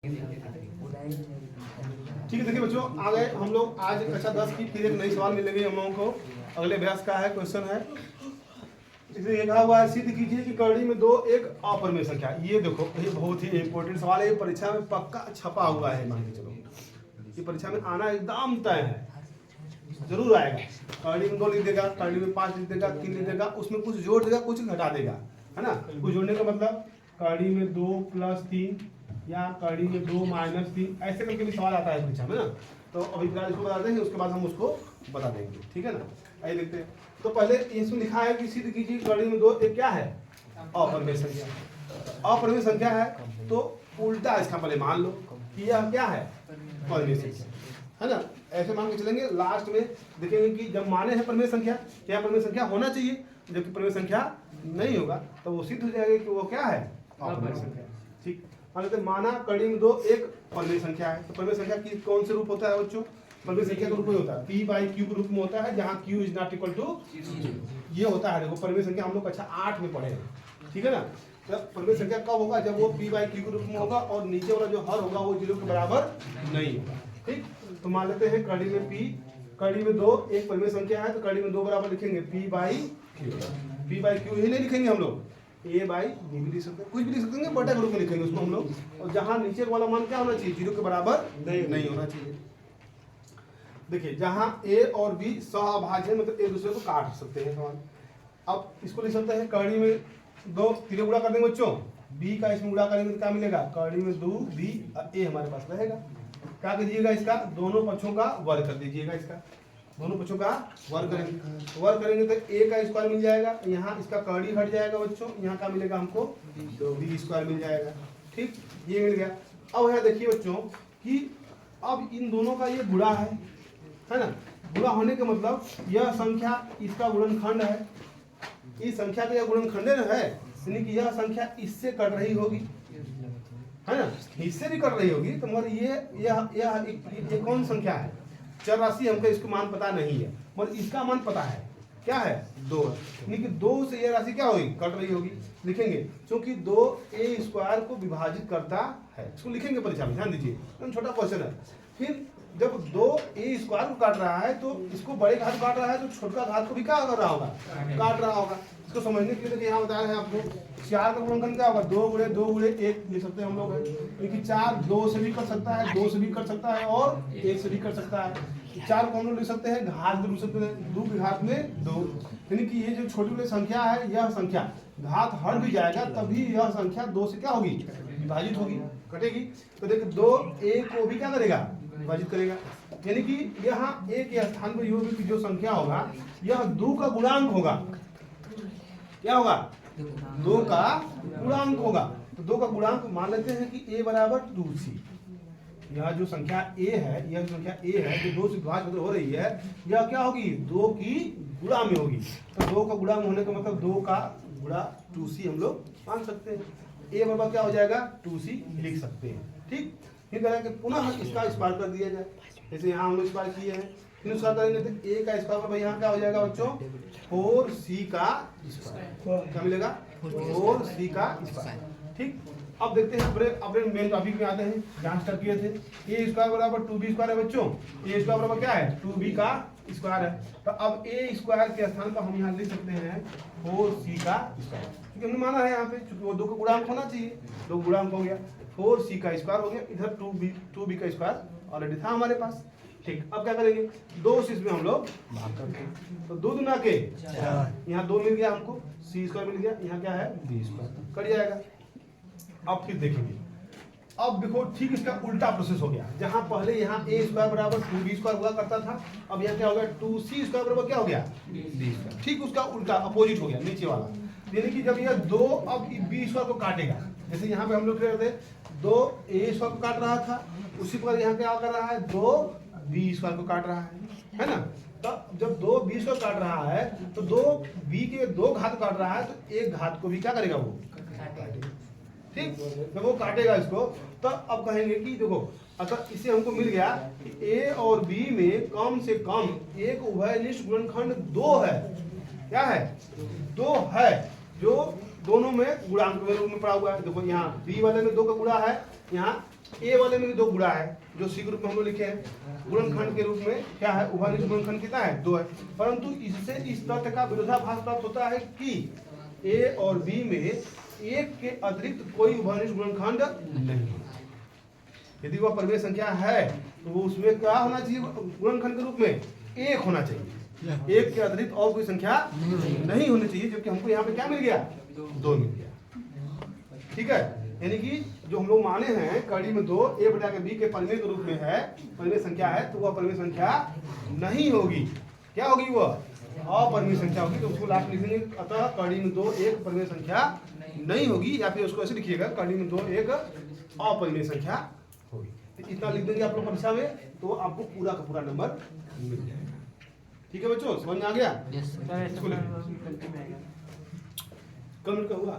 ठीक है, देखिए बच्चों, आ गए हम लोग आज कक्षा 10 की फिर एक नई सवाल मिलेगी हम लोगों को। अगले अभ्यास का है, क्वेश्चन है, इसमें ये कहा हुआ है सिद्ध कीजिए कि कड़ी में दो एक अपरिमेय संख्या। ये देखो, ये बहुत ही इंपॉर्टेंट सवाल है, ये परीक्षा में पक्का छपा हुआ है, मान के चलो ये परीक्षा में आना एकदम तय है, जरूर आएगा। कड़ी में 2 लिख देगा, कड़ी में 5 लिख देगा, 3 लिख देगा, उसमें कुछ जोड़ देगा कुछ घटा देगा, है ना। कुछ जोड़ने का मतलब कड़ी में 2 + 3 या कड़ी में 2 - 3, ऐसे करके भी सवाल आता है परीक्षा में ना। तो अभी फिलहाल इसको बता देंगे, उसके बाद हम उसको बता देंगे, ठीक है ना। आइए देखते हैं। तो पहले इसमें लिखा है कि सिद्ध कीजिए कड़ी में 2 एक क्या है, अपरिमेय संख्या। अपरिमेय संख्या है तो उल्टा इसका पहले मान लो कि यह क्या है, परिमेय संख्या, है ना। ऐसे मान के चलेंगे, लास्ट में देखेंगे कि जब माने हैं परिमेय संख्या, क्या परिमेय संख्या होना चाहिए, जबकि परिमेय संख्या नहीं होगा तो वो सिद्ध हो जाएगा कि वो क्या है, अपरिमेय संख्या। ठीक, माना कड़ी में 2 एक परिमेय संख्या है। तो परिमेय संख्या की कौन से रूप होता है बच्चों, परिमेय संख्या का रूप में होता है p/q के रूप में होता है, जहाँ q ≠ ये होता है। देखो परिमेय संख्या हम लोग कक्षा 8 में पढ़े हैं, ठीक है ना। तो परिमेय संख्या कब होगा, जब वो p/q के रूप में होगा और नीचे वाला जो हर होगा वो 0 के बराबर नहीं होगा। ठीक, तो मान लेते हैं कड़ी में p, कड़ी में 2 एक परिमेय संख्या है, तो कड़ी में 2 बराबर लिखेंगे p/q ही नहीं लिखेंगे हम लोग, a/b भी लिख सकते हैं, कुछ भी लिख सकते हैं, बटा के रूप में लिखेंगे उसको हम लोग। और जहां नीचे वाला मान क्या होना चाहिए, 0 के बराबर नहीं होना चाहिए। देखिए, जहां a और b सहअभाज्य मतलब एक दूसरे को काट सकते हैं समान। अब इसको लिख सकते हैं कड़ी में 2 3 गुणा कर देंगे बच्चों, b का इसमें गुणा करेंगे तो क्या मिलेगा, कड़ी में 2b a हमारे पास रहेगा। क्या कीजिएगा, इसका दोनों पक्षों का वर्ग कर दीजिएगा, इसका दोनों पक्षों का वर्ग करेंगे। वर्ग करेंगे तो a का स्क्वायर मिल जाएगा, यहाँ इसका कड़ी हट जाएगा बच्चों, यहाँ का मिलेगा हमको b स्क्वायर मिल जाएगा। ठीक, ये मिल गया। अब यहाँ देखिए बच्चों कि अब इन दोनों का ये गुणा है ना। गुणा होने का मतलब यह संख्या इसका गुणनखंड है, इस संख्या का यह गुणनखंड है, यानी कि यह संख्या इससे कट रही होगी, है ना, इससे भी कट रही होगी। तो मगर ये कौन संख्या है, चर राशि, हमको इसका मान पता नहीं है, मगर इसका मान पता है, क्या है 2, यानी कि 2 से यह राशि क्या होगी, कट रही होगी। लिखेंगे क्योंकि 2a² को विभाजित करता है, इसको लिखेंगे परीक्षा में, ध्यान दीजिए, छोटा क्वेश्चन है। फिर जब 2a² को काट रहा है तो इसको बड़े घात काट रहा है तो छोटा घात को भी क्या कर रहा होगा, काट रहा होगा। इसको समझने के लिए यहाँ बता रहे हैं आपको, 4 का गुणनखंड क्या होगा, 2 × 2 × 1 लिख सकते हैं हम लोग, क्योंकि 4 2 से भी कर सकता है, 2 से भी कर सकता है और 1 से भी कर सकता है। 4 को हम लोग लिख सकते हैं घात में, लिख सकते हैं 2 की घात में 2, यानी कि ये जो छोटी वाली संख्या है, यह संख्या घात हट भी जाएगा तभी यह संख्या 2 से क्या होगी, विभाजित होगी, कटेगी। तो देखिए 2a को भी क्या करेगा, विभाजित करेगा, यानी कि यहाँ a के स्थान पर योग की जो संख्या होगा यह 2 का गुणांक होगा, क्या होगा, 2 का गुणांक होगा। तो 2 का गुणांक मान लेते हैं कि a बराबर 2c। यह जो संख्या a है, यह संख्या a है जो 2 से विभाजित हो रही है, यह क्या होगी, 2 की गुणा में होगी। तो 2 का गुणा में होने का मतलब 2 का गुणा 2c हम लोग मान सकते हैं। a बराबर क्या हो जाएगा, 2c लिख सकते हैं। ठीक, फिर करें कि पुनः इसका स्क्वायर कर दिया जाए, जैसे यहाँ हम लोग स्क्वायर किए हैं, फिर स्क्वायर करेंगे तो a का स्क्वायर पर यहाँ क्या हो जाएगा बच्चों, 4c का स्क्वायर, क्या मिलेगा, 4c का स्क्वायर। ठीक, अब देखते हैं अपने मेन टॉपिक में आते हैं, जहाँ स्टार्ट किए थे। a² बराबर 2b² है बच्चों, a² बराबर क्या है, 2b का स्क्वायर है। तो अब a² के स्थान पर हम यहाँ लिख सकते हैं 4c का स्क्वायर, क्योंकि हमने माना है यहाँ पे, चूंकि वो 2 का गुणांक होना चाहिए, 2 गुणांक हो गया, 4c का स्क्वायर हो गया, इधर 2b का स्क्वायर ऑलरेडी था हमारे पास। ठीक, अब क्या करेंगे, 2 से इसमें हम लोग भाग करते हैं, तो 2 दूना के 4, यहाँ 2 मिल गया हमको, c² मिल गया, यहाँ क्या है b² कट जाएगा। अब फिर देखेंगे, अब देखो ठीक इसका उल्टा प्रोसेस हो गया, जहां पहले यहाँ a² बराबर 2b² हुआ करता था, अब यहाँ क्या हो गया, 2c² बराबर क्या हो गया, b²। ठीक उसका उल्टा अपोजिट हो गया नीचे वाला, यानी कि जब यह 2 अब b² को काटेगा, जैसे यहाँ पे हम लोग कहते हैं 2a² को काट रहा था, उसी प्रकार यहाँ क्या कर रहा है, 2b² को काट रहा है ना। तब जब 2b² काट रहा है तो 2b के 2 घात काट रहा है, तो 1 घात को भी क्या करेगा वो, ठीक, जब वो काटेगा इसको, तो अब कहेंगे कि देखो अगर इसे हमको मिल गया कि a और b में कम से कम एक उभयनिष्ठ गुणनखंड 2 है, क्या है, 2 है, जो दोनों में गुणांक के रूप में पड़ा हुआ है। देखो यहाँ b वाले में 2 का गुणा है, यहाँ ए वाले में भी 2 गुणा है, जो सी ग्रुप में हम लोग लिखे हैं। गुणनखंड के रूप में क्या है, उभयनिष्ठ गुणनखंड कितना है, 2 है। परंतु इससे इस तथ्य का विरोधाभास प्राप्त होता है कि ए और बी में एक के अतिरिक्त कोई उभयनिष्ठ गुणनखंड नहीं। यदि वह परिमेय संख्या है तो वो उसमें क्या होना चाहिए, गुणनखंड के रूप में 1 होना चाहिए। 1 के अतिरिक्त और कोई संख्या नहीं होनी चाहिए, जबकि हमको यहाँ पे क्या मिल गया, 2 मिल गया। ठीक है, यानी कि जो हम लोग माने हैं कड़ी में 2 a बटा के b के परिमेय के रूप में है, परिमेय संख्या है, तो वह परिमेय संख्या नहीं होगी। क्या होगी, वह अपरिमेय संख्या होगी। तो उसको लास्ट लिखेंगे, अतः कड़ी में 2 एक परिमेय संख्या नहीं होगी, या फिर उसको ऐसे लिखिएगा, कड़ी में 2 एक अपरिमेय संख्या होगी। तो इतना लिख देंगे आप लोग परीक्षा में, तो आपको पूरा का पूरा नंबर मिल जाएगा। ठीक है बच्चों, समझ में आ गया? कल का हुआ